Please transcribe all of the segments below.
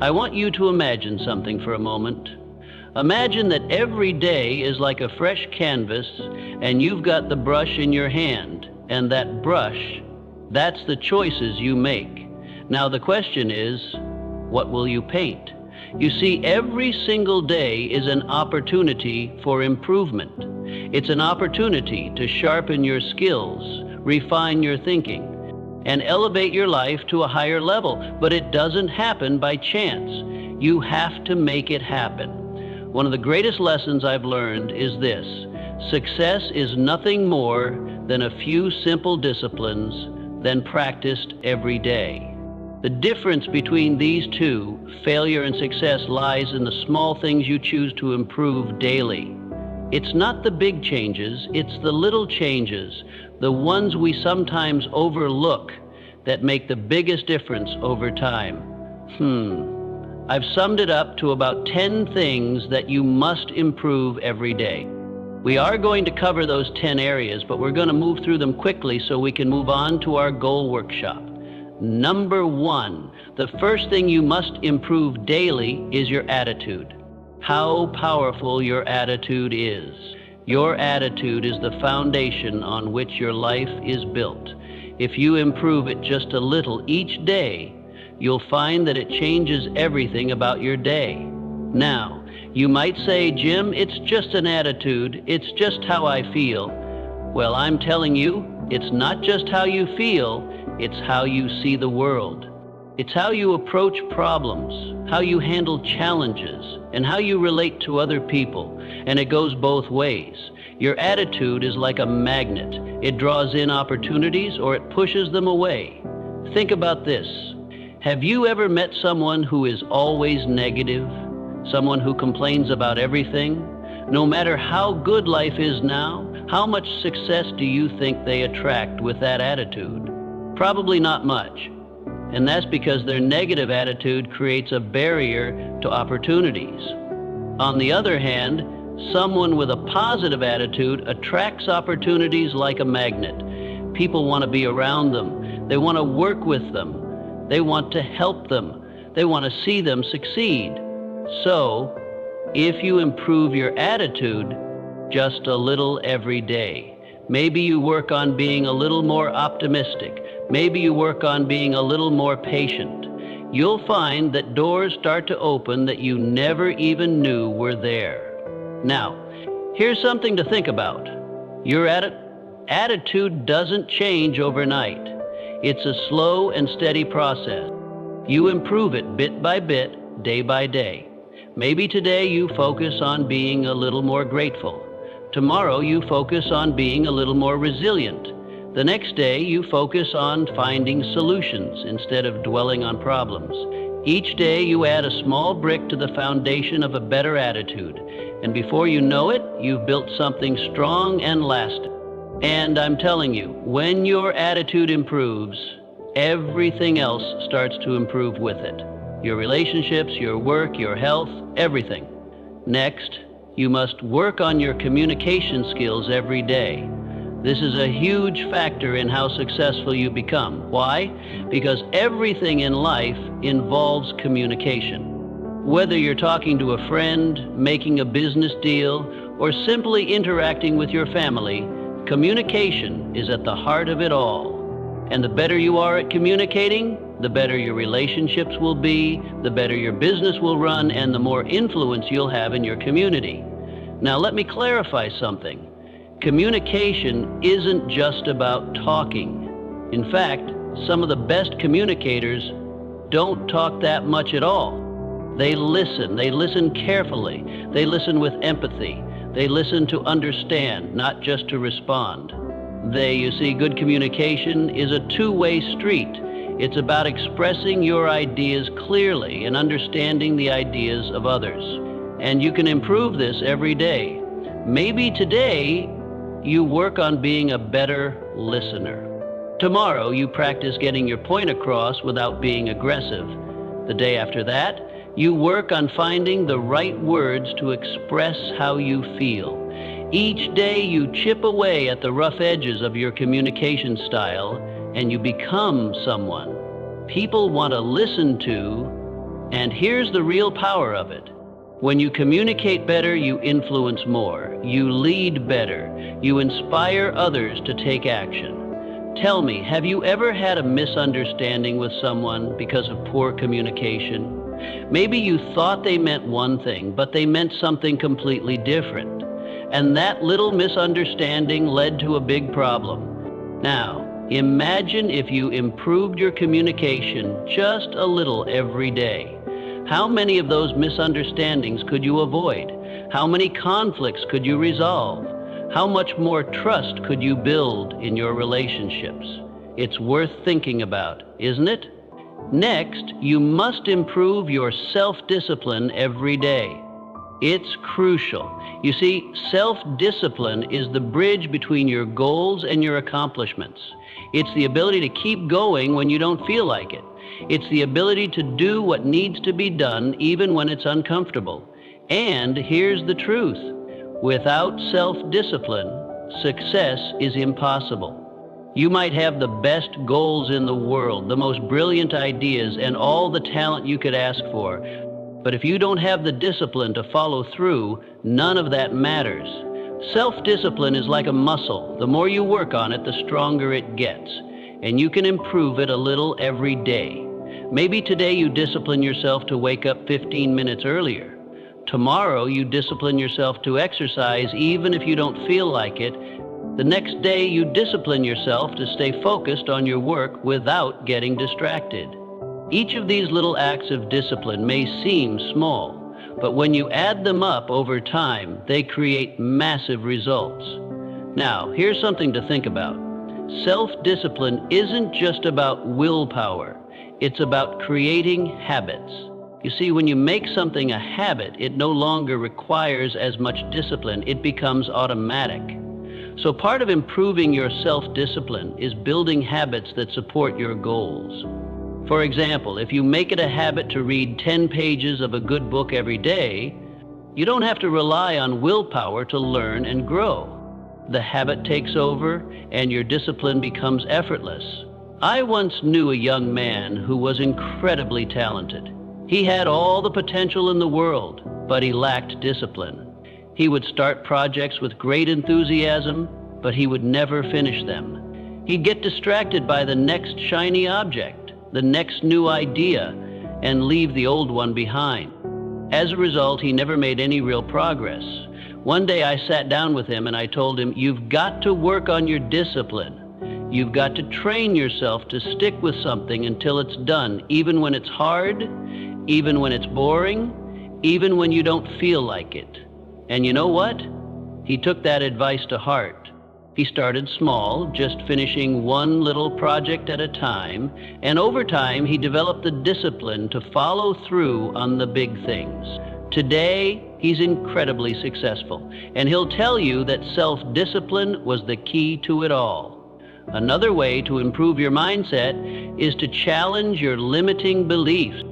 I want you to imagine something for a moment. Imagine that every day is like a fresh canvas and you've got the brush in your hand, and that brush, that's the choices you make. Now the question is, what will you paint? You see, every single day is an opportunity for improvement. It's an opportunity to sharpen your skills, refine your thinking, and elevate your life to a higher level. But it doesn't happen by chance. You have to make it happen. One of the greatest lessons I've learned is this: success is nothing more than a few simple disciplines then practiced every day. The difference between these two, failure and success, lies in the small things you choose to improve daily. It's not the big changes, it's the little changes, the ones we sometimes overlook, that make the biggest difference over time. I've summed it up to about 10 things that you must improve every day. We are going to cover those 10 areas, but we're going to move through them quickly so we can move on to our goal workshop. Number 1, the first thing you must improve daily is your attitude. How powerful your attitude is. Your attitude is the foundation on which your life is built. If you improve it just a little each day, you'll find that it changes everything about your day. Now, you might say, Jim, it's just an attitude. It's just how I feel. Well, I'm telling you, it's not just how you feel, it's how you see the world. It's how you approach problems, how you handle challenges, and how you relate to other people. And it goes both ways. Your attitude is like a magnet. It draws in opportunities or it pushes them away. Think about this. Have you ever met someone who is always negative? Someone who complains about everything? No matter how good life is now, how much success do you think they attract with that attitude? Probably not much. And that's because their negative attitude creates a barrier to opportunities. On the other hand, someone with a positive attitude attracts opportunities like a magnet. People want to be around them. They want to work with them. They want to help them. They want to see them succeed. So, if you improve your attitude just a little every day, maybe you work on being a little more optimistic, maybe you work on being a little more patient, you'll find that doors start to open that you never even knew were there. Now, here's something to think about. Your attitude doesn't change overnight. It's a slow and steady process. You improve it bit by bit, day by day. Maybe today you focus on being a little more grateful. Tomorrow you focus on being a little more resilient. The next day you focus on finding solutions instead of dwelling on problems. Each day you add a small brick to the foundation of a better attitude. And before you know it, you've built something strong and lasting. And I'm telling you, when your attitude improves, everything else starts to improve with it. Your relationships, your work, your health, everything. Next, you must work on your communication skills every day. This is a huge factor in how successful you become. Why? Because everything in life involves communication. Whether you're talking to a friend, making a business deal, or simply interacting with your family, communication is at the heart of it all. And the better you are at communicating, the better your relationships will be, the better your business will run, and the more influence you'll have in your community. Now, let me clarify something. Communication isn't just about talking. In fact, some of the best communicators don't talk that much at all. They listen carefully, they listen with empathy, they listen to understand, not just to respond. You see, good communication is a two-way street. It's about expressing your ideas clearly and understanding the ideas of others. And you can improve this every day. Maybe today you work on being a better listener. Tomorrow you practice getting your point across without being aggressive. The day after that, you work on finding the right words to express how you feel. Each day you chip away at the rough edges of your communication style and you become someone people want to listen to And here's the real power of it. When you communicate better, you influence more. You lead better. You inspire others to take action. Tell me, have you ever had a misunderstanding with someone because of poor communication? Maybe you thought they meant one thing, but they meant something completely different. And that little misunderstanding led to a big problem. Now, imagine if you improved your communication just a little every day. How many of those misunderstandings could you avoid? How many conflicts could you resolve? How much more trust could you build in your relationships? It's worth thinking about, isn't it? Next, you must improve your self-discipline every day. It's crucial. You see, self-discipline is the bridge between your goals and your accomplishments. It's the ability to keep going when you don't feel like it. It's the ability to do what needs to be done even when it's uncomfortable. And here's the truth. Without self-discipline, success is impossible. You might have the best goals in the world, the most brilliant ideas, and all the talent you could ask for. But if you don't have the discipline to follow through, none of that matters. Self-discipline is like a muscle. The more you work on it, the stronger it gets. And you can improve it a little every day. Maybe today you discipline yourself to wake up 15 minutes earlier. Tomorrow you discipline yourself to exercise even if you don't feel like it. The next day you discipline yourself to stay focused on your work without getting distracted. Each of these little acts of discipline may seem small, but when you add them up over time, they create massive results. Now, here's something to think about. Self-discipline isn't just about willpower. It's about creating habits. You see, when you make something a habit, it no longer requires as much discipline. It becomes automatic. So part of improving your self-discipline is building habits that support your goals. For example, if you make it a habit to read 10 pages of a good book every day, you don't have to rely on willpower to learn and grow. The habit takes over and your discipline becomes effortless. I once knew a young man who was incredibly talented. He had all the potential in the world, but he lacked discipline. He would start projects with great enthusiasm, but he would never finish them. He'd get distracted by the next shiny object, the next new idea, and leave the old one behind. As a result, he never made any real progress. One day I sat down with him and I told him, "You've got to work on your discipline. You've got to train yourself to stick with something until it's done, even when it's hard, even when it's boring, even when you don't feel like it." And you know what? He took that advice to heart. He started small, just finishing one little project at a time, and over time he developed the discipline to follow through on the big things. Today, he's incredibly successful, and he'll tell you that self-discipline was the key to it all. Another way to improve your mindset is to challenge your limiting beliefs.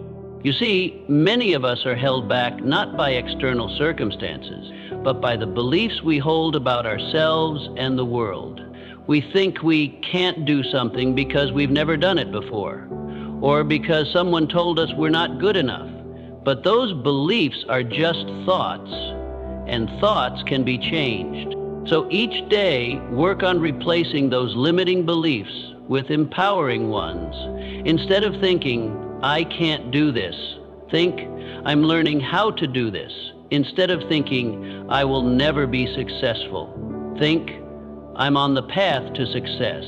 You see, many of us are held back not by external circumstances, but by the beliefs we hold about ourselves and the world. We think we can't do something because we've never done it before, or because someone told us we're not good enough. But those beliefs are just thoughts, and thoughts can be changed. So each day, work on replacing those limiting beliefs with empowering ones. Instead of thinking, "I can't do this," think, "I'm learning how to do this." Instead of thinking, "I will never be successful," think, "I'm on the path to success."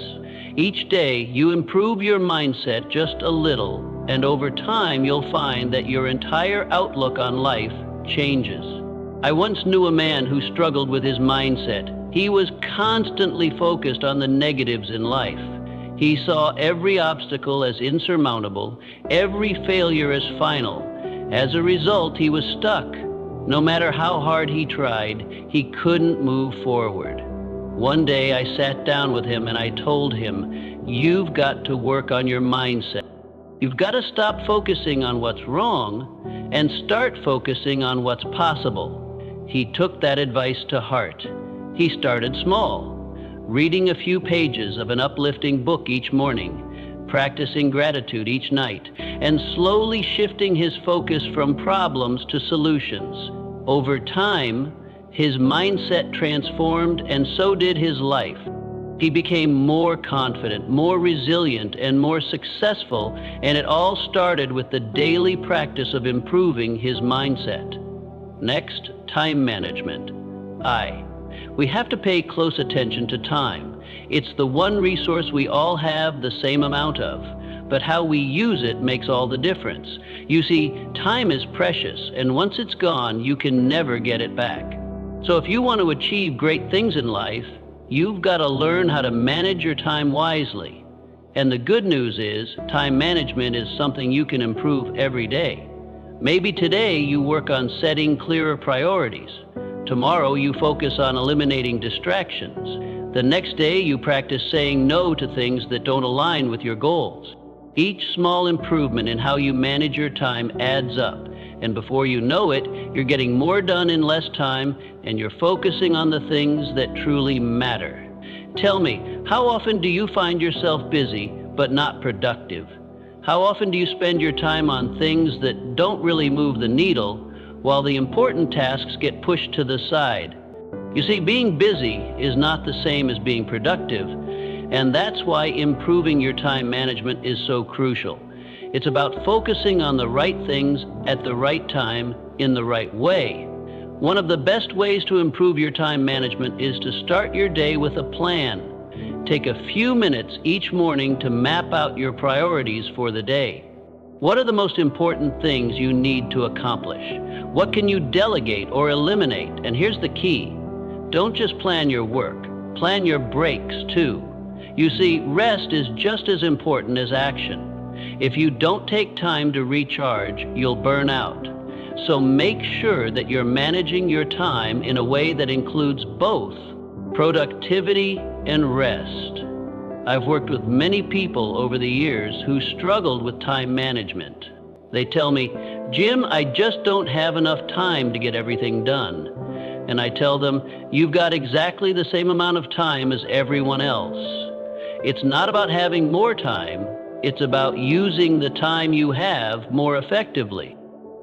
Each day, you improve your mindset just a little, and over time, you'll find that your entire outlook on life changes. I once knew a man who struggled with his mindset. He was constantly focused on the negatives in life. He saw every obstacle as insurmountable, every failure as final. As a result, he was stuck. No matter how hard he tried, he couldn't move forward. One day I sat down with him and I told him, "You've got to work on your mindset. You've got to stop focusing on what's wrong and start focusing on what's possible." He took that advice to heart. He started small, reading a few pages of an uplifting book each morning, practicing gratitude each night, and slowly shifting his focus from problems to solutions. Over time, his mindset transformed, and so did his life. He became more confident, more resilient, and more successful, and it all started with the daily practice of improving his mindset. Next, time management. We have to pay close attention to time. It's the one resource we all have the same amount of, but how we use it makes all the difference. You see, time is precious, and once it's gone, you can never get it back. So if you want to achieve great things in life, you've got to learn how to manage your time wisely. And the good news is, time management is something you can improve every day. Maybe today you work on setting clearer priorities. Tomorrow you focus on eliminating distractions. The next day you practice saying no to things that don't align with your goals. Each small improvement in how you manage your time adds up, and before you know it, you're getting more done in less time, and you're focusing on the things that truly matter. Tell me, how often do you find yourself busy but not productive? How often do you spend your time on things that don't really move the needle, while the important tasks get pushed to the side? You see, being busy is not the same as being productive, and that's why improving your time management is so crucial. It's about focusing on the right things at the right time in the right way. One of the best ways to improve your time management is to start your day with a plan. Take a few minutes each morning to map out your priorities for the day. What are the most important things you need to accomplish? What can you delegate or eliminate? And here's the key. Don't just plan your work, plan your breaks too. You see, rest is just as important as action. If you don't take time to recharge, you'll burn out. So make sure that you're managing your time in a way that includes both productivity and rest. I've worked with many people over the years who struggled with time management. They tell me, "Jim, I just don't have enough time to get everything done." And I tell them, "You've got exactly the same amount of time as everyone else." It's not about having more time, it's about using the time you have more effectively.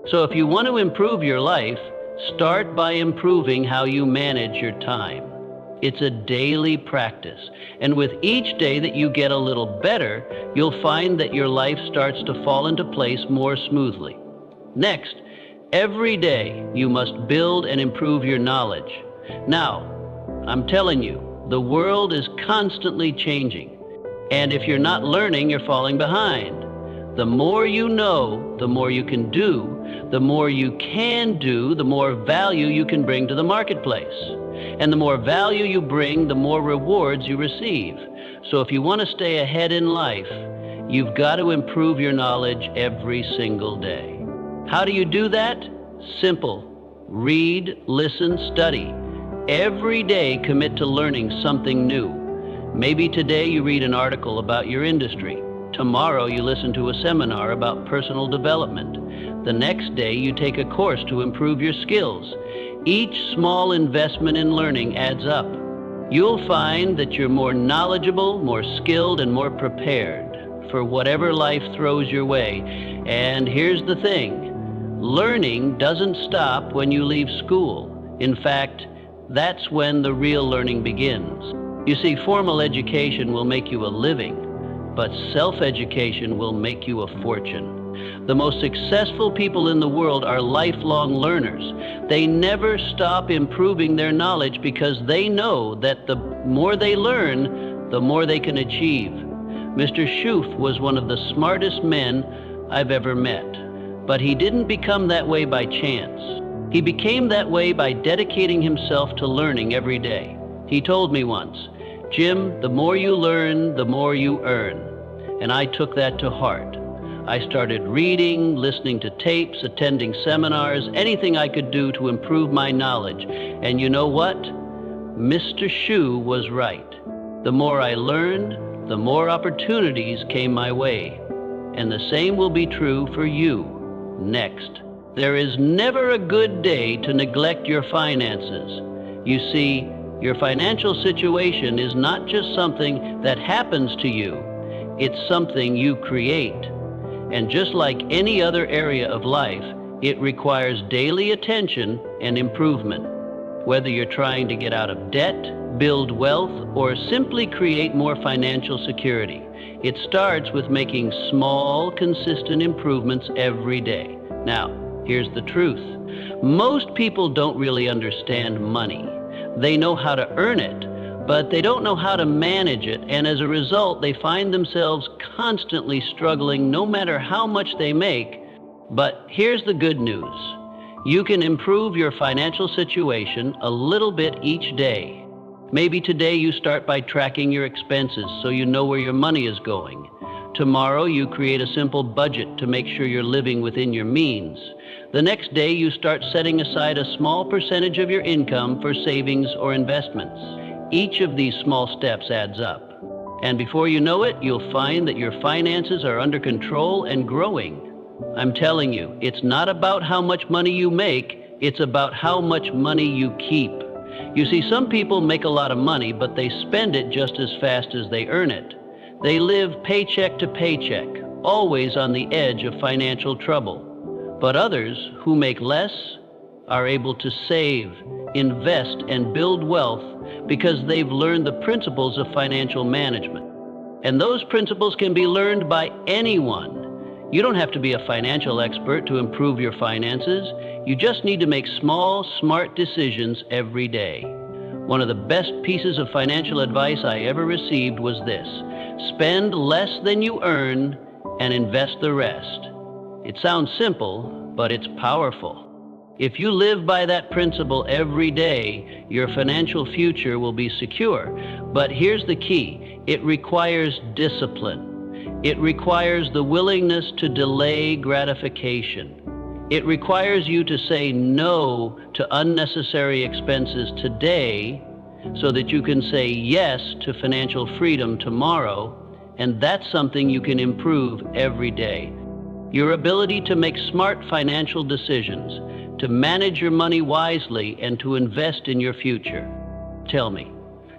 So if you want to improve your life, start by improving how you manage your time. It's a daily practice, and with each day that you get a little better, you'll find that your life starts to fall into place more smoothly. Next, every day you must build and improve your knowledge. Now, I'm telling you, the world is constantly changing, and if you're not learning, you're falling behind. The more you know, the more you can do. The more you can do, the more value you can bring to the marketplace. And the more value you bring, the more rewards you receive. So if you want to stay ahead in life, you've got to improve your knowledge every single day. How do you do that? Simple. Read, listen, study. Every day commit to learning something new. Maybe today you read an article about your industry. Tomorrow you listen to a seminar about personal development. The next day you take a course to improve your skills. Each small investment in learning adds up. You'll find that you're more knowledgeable, more skilled, and more prepared for whatever life throws your way. And here's the thing, learning doesn't stop when you leave school. In fact, that's when the real learning begins. You see, formal education will make you a living, but self-education will make you a fortune. The most successful people in the world are lifelong learners. They never stop improving their knowledge because they know that the more they learn, the more they can achieve. Mr. Shuf was one of the smartest men I've ever met, but he didn't become that way by chance. He became that way by dedicating himself to learning every day. He told me once, "Jim, the more you learn, the more you earn." And I took that to heart. I started reading, listening to tapes, attending seminars, anything I could do to improve my knowledge. And you know what? Mr. Shu was right. The more I learned, the more opportunities came my way. And the same will be true for you. Next, there is never a good day to neglect your finances. You see, your financial situation is not just something that happens to you. It's something you create. And just like any other area of life, it requires daily attention and improvement. Whether you're trying to get out of debt, build wealth, or simply create more financial security, it starts with making small, consistent improvements every day. Now, here's the truth. Most people don't really understand money. They know how to earn it, but they don't know how to manage it, and as a result, they find themselves constantly struggling no matter how much they make. But here's the good news. You can improve your financial situation a little bit each day. Maybe today you start by tracking your expenses so you know where your money is going. Tomorrow you create a simple budget to make sure you're living within your means. The next day you start setting aside a small percentage of your income for savings or investments. Each of these small steps adds up. And before you know it, you'll find that your finances are under control and growing. I'm telling you, it's not about how much money you make, it's about how much money you keep. You see, some people make a lot of money, but they spend it just as fast as they earn it. They live paycheck to paycheck, always on the edge of financial trouble. But others, who make less, are able to save, invest, and build wealth because they've learned the principles of financial management. And those principles can be learned by anyone. You don't have to be a financial expert to improve your finances. You just need to make small, smart decisions every day. One of the best pieces of financial advice I ever received was this: spend less than you earn and invest the rest. It sounds simple, but it's powerful. If you live by that principle every day, your financial future will be secure. But here's the key: it requires discipline. It requires the willingness to delay gratification. It requires you to say no to unnecessary expenses today so that you can say yes to financial freedom tomorrow, and that's something you can improve every day. Your ability to make smart financial decisions, to manage your money wisely, and to invest in your future. Tell me,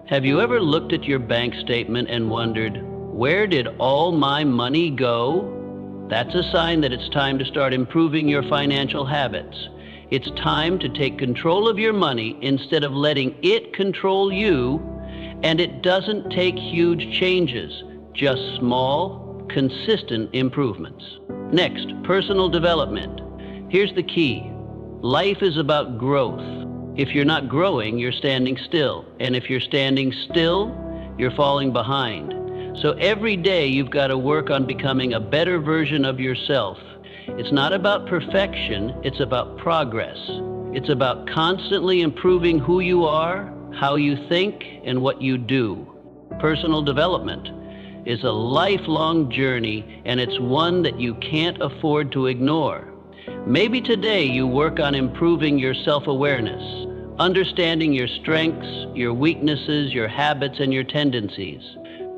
have you ever looked at your bank statement and wondered, where did all my money go? That's a sign that it's time to start improving your financial habits. It's time to take control of your money instead of letting it control you, and it doesn't take huge changes, just small, consistent improvements. Next, personal development. Here's the key. Life is about growth. If you're not growing, you're standing still. And if you're standing still, you're falling behind. So every day you've got to work on becoming a better version of yourself. It's not about perfection, it's about progress. It's about constantly improving who you are, how you think, and what you do. Personal development is a lifelong journey, and it's one that you can't afford to ignore. Maybe today you work on improving your self-awareness, understanding your strengths, your weaknesses, your habits, and your tendencies.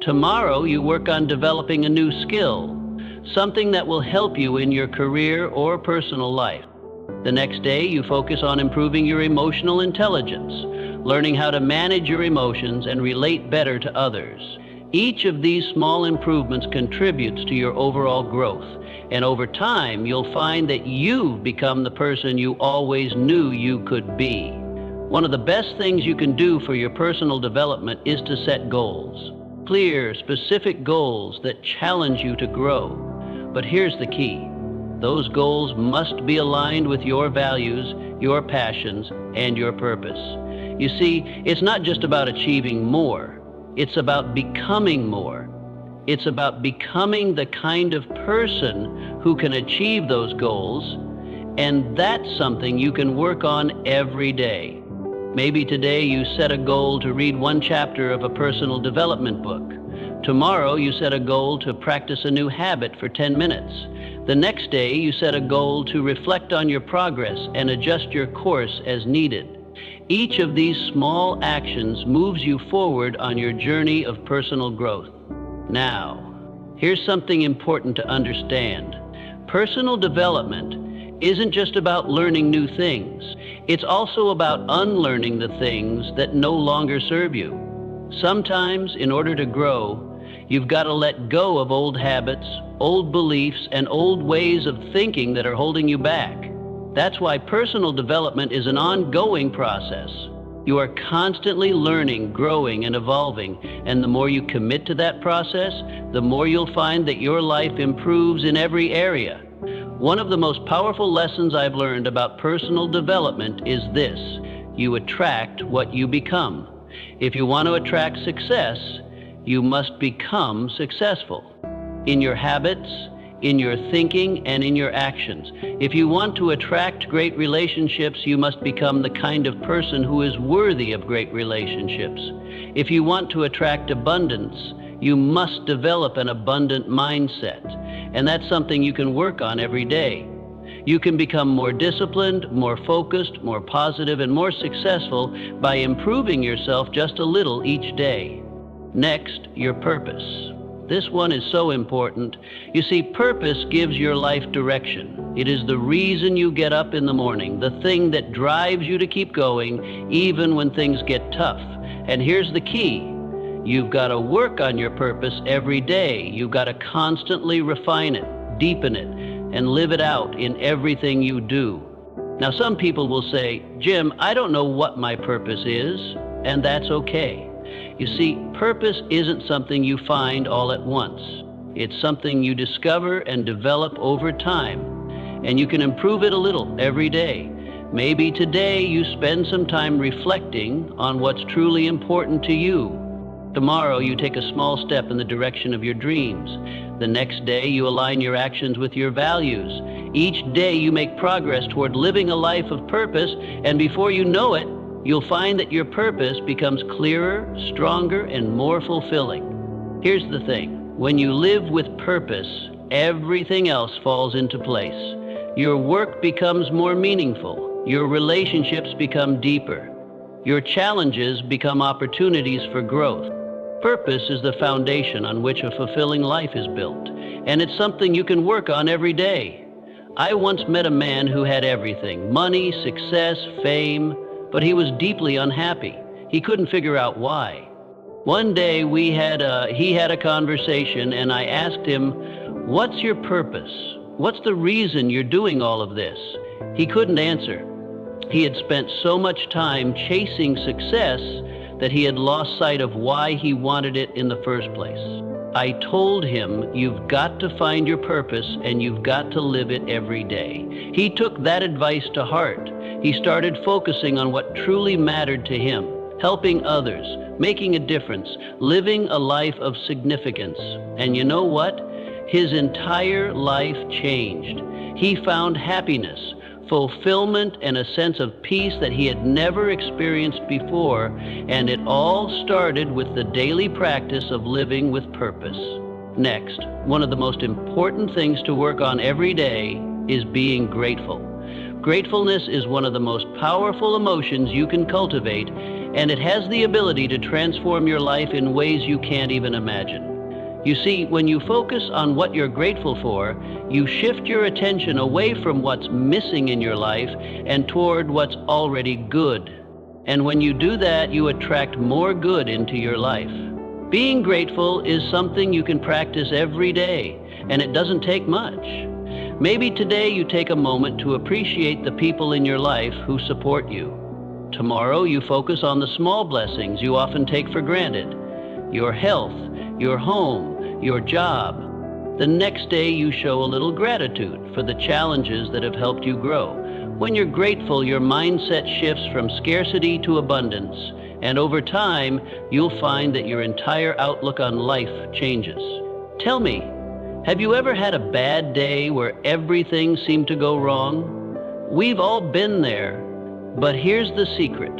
Tomorrow you work on developing a new skill, something that will help you in your career or personal life. The next day you focus on improving your emotional intelligence, learning how to manage your emotions and relate better to others. Each of these small improvements contributes to your overall growth, and over time you'll find that you've become the person you always knew you could be. One of the best things you can do for your personal development is to set goals. Clear, specific goals that challenge you to grow. But here's the key. Those goals must be aligned with your values, your passions, and your purpose. You see, it's not just about achieving more. It's about becoming more. It's about becoming the kind of person who can achieve those goals, and that's something you can work on every day. Maybe today you set a goal to read one chapter of a personal development book. Tomorrow you set a goal to practice a new habit for 10 minutes. The next day you set a goal to reflect on your progress and adjust your course as needed. Each of these small actions moves you forward on your journey of personal growth. Now, here's something important to understand. Personal development isn't just about learning new things. It's also about unlearning the things that no longer serve you. Sometimes, in order to grow, You've got to let go of old habits, old beliefs, and old ways of thinking that are holding you back. That's why personal development is an ongoing process. You are constantly learning, growing, and evolving, and the more you commit to that process, the more you'll find that your life improves in every area. One of the most powerful lessons I've learned about personal development is this: you attract what you become. If you want to attract success, you must become successful in your habits, in your thinking, and in your actions. If you want to attract great relationships, you must become the kind of person who is worthy of great relationships. If you want to attract abundance, you must develop an abundant mindset, and that's something you can work on every day. You can become more disciplined, more focused, more positive, and more successful by improving yourself just a little each day. Next, your purpose. This one is so important. You see, purpose gives your life direction. It is the reason you get up in the morning, the thing that drives you to keep going, even when things get tough. And here's the key. You've got to work on your purpose every day. You've got to constantly refine it, deepen it, and live it out in everything you do. Now, some people will say, Jim, I don't know what my purpose is, and that's okay. You see, purpose isn't something you find all at once. It's something you discover and develop over time, and you can improve it a little every day. Maybe today you spend some time reflecting on what's truly important to you. Tomorrow you take a small step in the direction of your dreams. The next day you align your actions with your values. Each day you make progress toward living a life of purpose, and before you know it, you'll find that your purpose becomes clearer, stronger, and more fulfilling. Here's the thing. When you live with purpose, everything else falls into place. Your work becomes more meaningful. Your relationships become deeper. Your challenges become opportunities for growth. Purpose is the foundation on which a fulfilling life is built, and it's something you can work on every day. I once met a man who had everything: money, success, fame, but he was deeply unhappy. He couldn't figure out why. One day he had a conversation, and I asked him, "What's your purpose? What's the reason you're doing all of this?" He couldn't answer. He had spent so much time chasing success that he had lost sight of why he wanted it in the first place. I told him, "You've got to find your purpose, and you've got to live it every day." He took that advice to heart. He started focusing on what truly mattered to him: helping others, making a difference, living a life of significance. And you know what? His entire life changed. He found happiness, fulfillment, and a sense of peace that he had never experienced before, and it all started with the daily practice of living with purpose. Next, one of the most important things to work on every day is being grateful. Gratefulness is one of the most powerful emotions you can cultivate, and it has the ability to transform your life in ways you can't even imagine. You see, when you focus on what you're grateful for, you shift your attention away from what's missing in your life and toward what's already good. And when you do that, you attract more good into your life. Being grateful is something you can practice every day, and it doesn't take much. Maybe today you take a moment to appreciate the people in your life who support you. Tomorrow you focus on the small blessings you often take for granted: your health, your home, your job. The next day you show a little gratitude for the challenges that have helped you grow. When you're grateful, your mindset shifts from scarcity to abundance, and over time you'll find that your entire outlook on life changes. Tell me, have you ever had a bad day where everything seemed to go wrong? We've all been there, but here's the secret.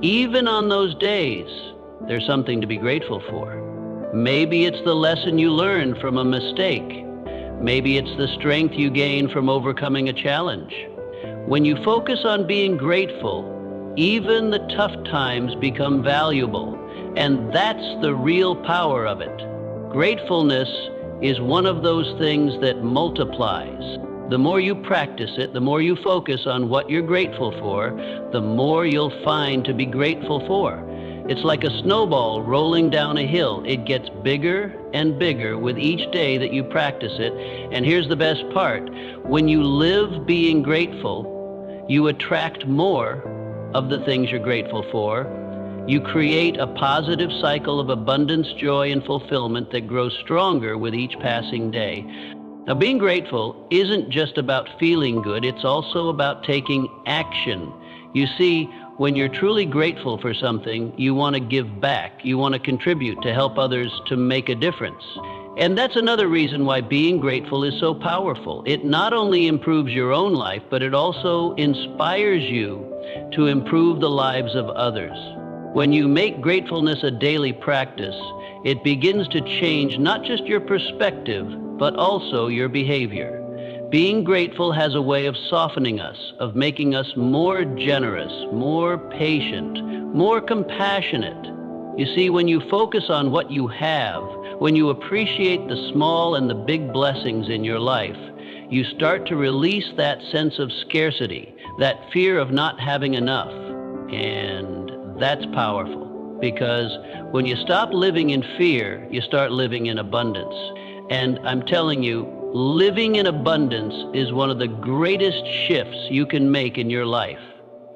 Even on those days, there's something to be grateful for. Maybe it's the lesson you learned from a mistake. Maybe it's the strength you gain from overcoming a challenge. When you focus on being grateful, even the tough times become valuable, and that's the real power of it. Gratefulness is one of those things that multiplies. The more you practice it, the more you focus on what you're grateful for, the more you'll find to be grateful for. It's like a snowball rolling down a hill. It gets bigger and bigger with each day that you practice it. And here's the best part. When you live being grateful, you attract more of the things you're grateful for. You create a positive cycle of abundance, joy, and fulfillment that grows stronger with each passing day. Now, being grateful isn't just about feeling good, it's also about taking action. You see, when you're truly grateful for something, you want to give back. You want to contribute to help others to make a difference. And that's another reason why being grateful is so powerful. It not only improves your own life, but it also inspires you to improve the lives of others. When you make gratefulness a daily practice, it begins to change not just your perspective, but also your behavior. Being grateful has a way of softening us, of making us more generous, more patient, more compassionate. You see, when you focus on what you have, when you appreciate the small and the big blessings in your life, you start to release that sense of scarcity, that fear of not having enough. And that's powerful, because when you stop living in fear, you start living in abundance. And I'm telling you, living in abundance is one of the greatest shifts you can make in your life.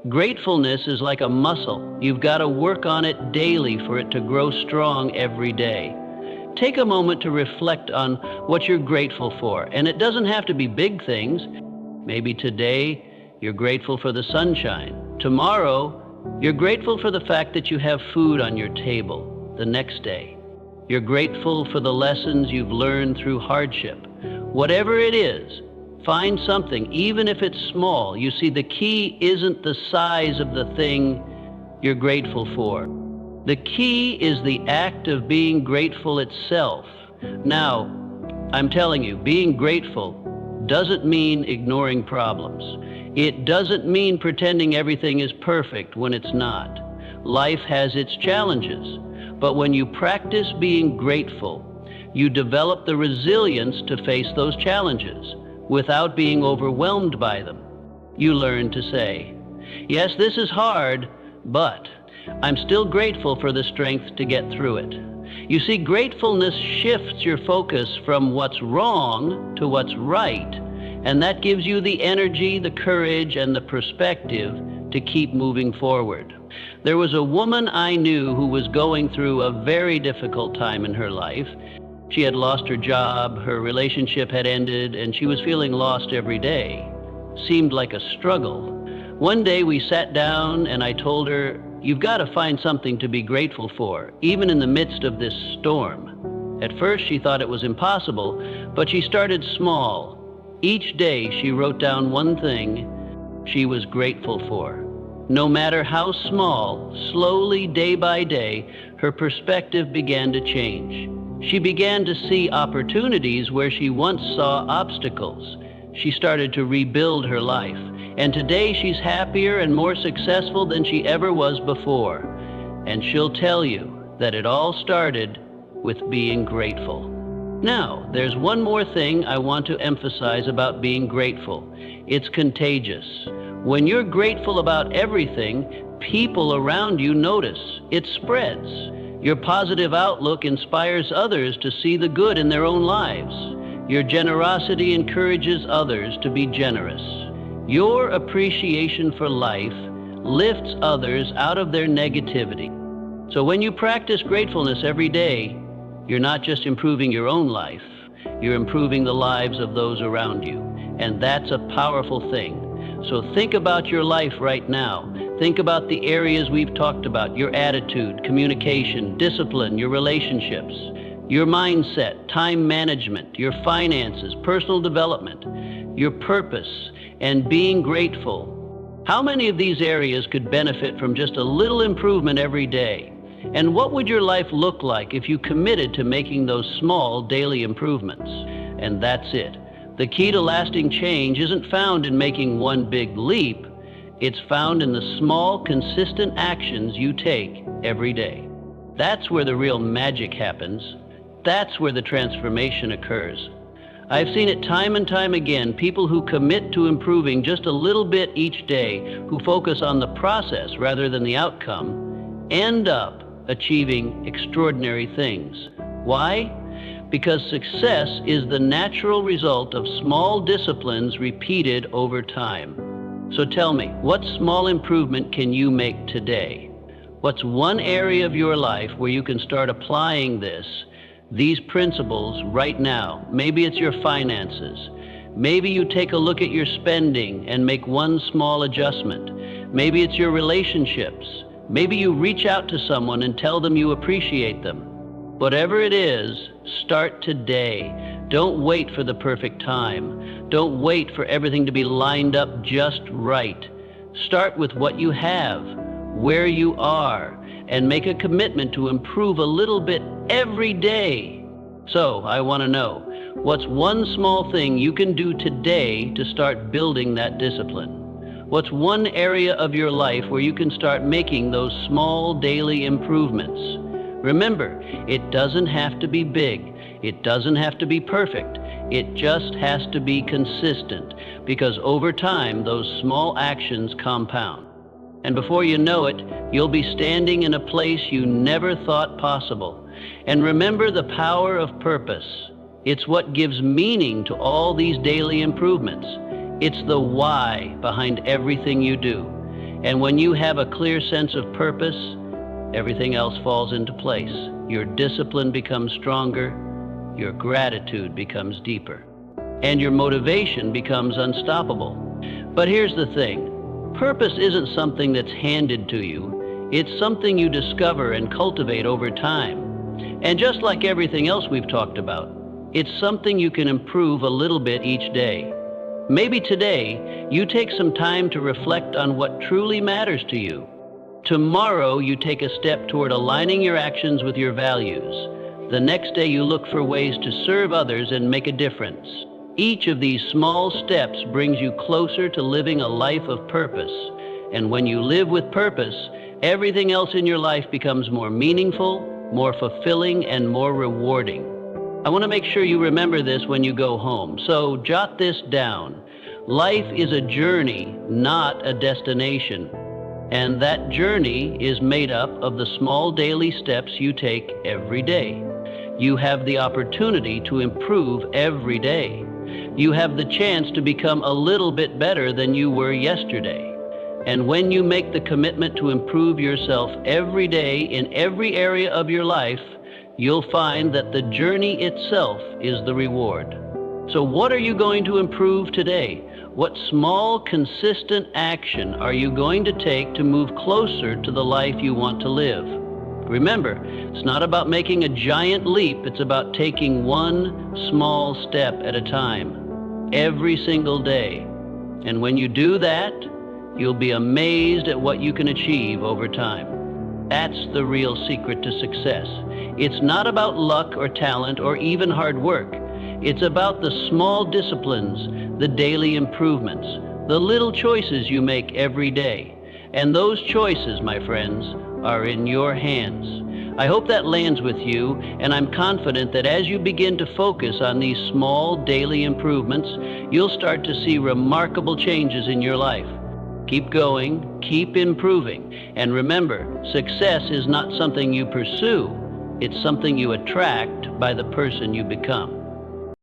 Gratefulness is like a muscle. You've got to work on it daily for it to grow strong every day. Take a moment to reflect on what you're grateful for. And it doesn't have to be big things. Maybe today you're grateful for the sunshine. Tomorrow, you're grateful for the fact that you have food on your table. The next day, you're grateful for the lessons you've learned through hardship. Whatever it is, find something, even if it's small. You see, the key isn't the size of the thing you're grateful for. The key is the act of being grateful itself. Now, I'm telling you, being grateful doesn't mean ignoring problems. It doesn't mean pretending everything is perfect when it's not. Life has its challenges, but when you practice being grateful, you develop the resilience to face those challenges without being overwhelmed by them. You learn to say, yes, this is hard, but I'm still grateful for the strength to get through it. You see, gratefulness shifts your focus from what's wrong to what's right, and that gives you the energy, the courage, and the perspective to keep moving forward. There was a woman I knew who was going through a very difficult time in her life. She had lost her job, her relationship had ended, and she was feeling lost every day. Seemed like a struggle. One day we sat down and I told her, you've got to find something to be grateful for, even in the midst of this storm. At first she thought it was impossible, but she started small. Each day she wrote down one thing she was grateful for. No matter how small, slowly, day by day, her perspective began to change. She began to see opportunities where she once saw obstacles. She started to rebuild her life. And today she's happier and more successful than she ever was before. And she'll tell you that it all started with being grateful. Now, there's one more thing I want to emphasize about being grateful. It's contagious. When you're grateful about everything, people around you notice. It spreads. Your positive outlook inspires others to see the good in their own lives. Your generosity encourages others to be generous. Your appreciation for life lifts others out of their negativity. So when you practice gratefulness every day, you're not just improving your own life, you're improving the lives of those around you. And that's a powerful thing. So think about your life right now. Think about the areas we've talked about: your attitude, communication, discipline, your relationships, your mindset, time management, your finances, personal development, your purpose, and being grateful. How many of these areas could benefit from just a little improvement every day? And what would your life look like if you committed to making those small daily improvements? And that's it. The key to lasting change isn't found in making one big leap. It's found in the small, consistent actions you take every day. That's where the real magic happens. That's where the transformation occurs. I've seen it time and time again, people who commit to improving just a little bit each day, who focus on the process rather than the outcome, end up achieving extraordinary things. Why? Because success is the natural result of small disciplines repeated over time. So tell me, what small improvement can you make today? What's one area of your life where you can start applying these principles right now? Maybe it's your finances. Maybe you take a look at your spending and make one small adjustment. Maybe it's your relationships. Maybe you reach out to someone and tell them you appreciate them. Whatever it is, start today. Don't wait for the perfect time. Don't wait for everything to be lined up just right. Start with what you have, where you are, and make a commitment to improve a little bit every day. So, I want to know, what's one small thing you can do today to start building that discipline? What's one area of your life where you can start making those small daily improvements? Remember, it doesn't have to be big. It doesn't have to be perfect. It just has to be consistent, because over time, those small actions compound. And before you know it, you'll be standing in a place you never thought possible. And remember the power of purpose. It's what gives meaning to all these daily improvements. It's the why behind everything you do. And when you have a clear sense of purpose, everything else falls into place. Your discipline becomes stronger, your gratitude becomes deeper, and your motivation becomes unstoppable. But here's the thing. Purpose isn't something that's handed to you. It's something you discover and cultivate over time. And just like everything else we've talked about, it's something you can improve a little bit each day. Maybe today, you take some time to reflect on what truly matters to you. Tomorrow, you take a step toward aligning your actions with your values. The next day, you look for ways to serve others and make a difference. Each of these small steps brings you closer to living a life of purpose. And when you live with purpose, everything else in your life becomes more meaningful, more fulfilling, and more rewarding. I want to make sure you remember this when you go home, so jot this down. Life is a journey, not a destination. And that journey is made up of the small daily steps you take every day. You have the opportunity to improve every day. You have the chance to become a little bit better than you were yesterday. And when you make the commitment to improve yourself every day in every area of your life, you'll find that the journey itself is the reward. So what are you going to improve today? What small, consistent action are you going to take to move closer to the life you want to live? Remember, it's not about making a giant leap. It's about taking one small step at a time, every single day. And when you do that, you'll be amazed at what you can achieve over time. That's the real secret to success. It's not about luck or talent or even hard work. It's about the small disciplines, the daily improvements, the little choices you make every day. And those choices, my friends, are in your hands. I hope that lands with you, and I'm confident that as you begin to focus on these small daily improvements, you'll start to see remarkable changes in your life. Keep going, keep improving, and remember, success is not something you pursue, it's something you attract by the person you become.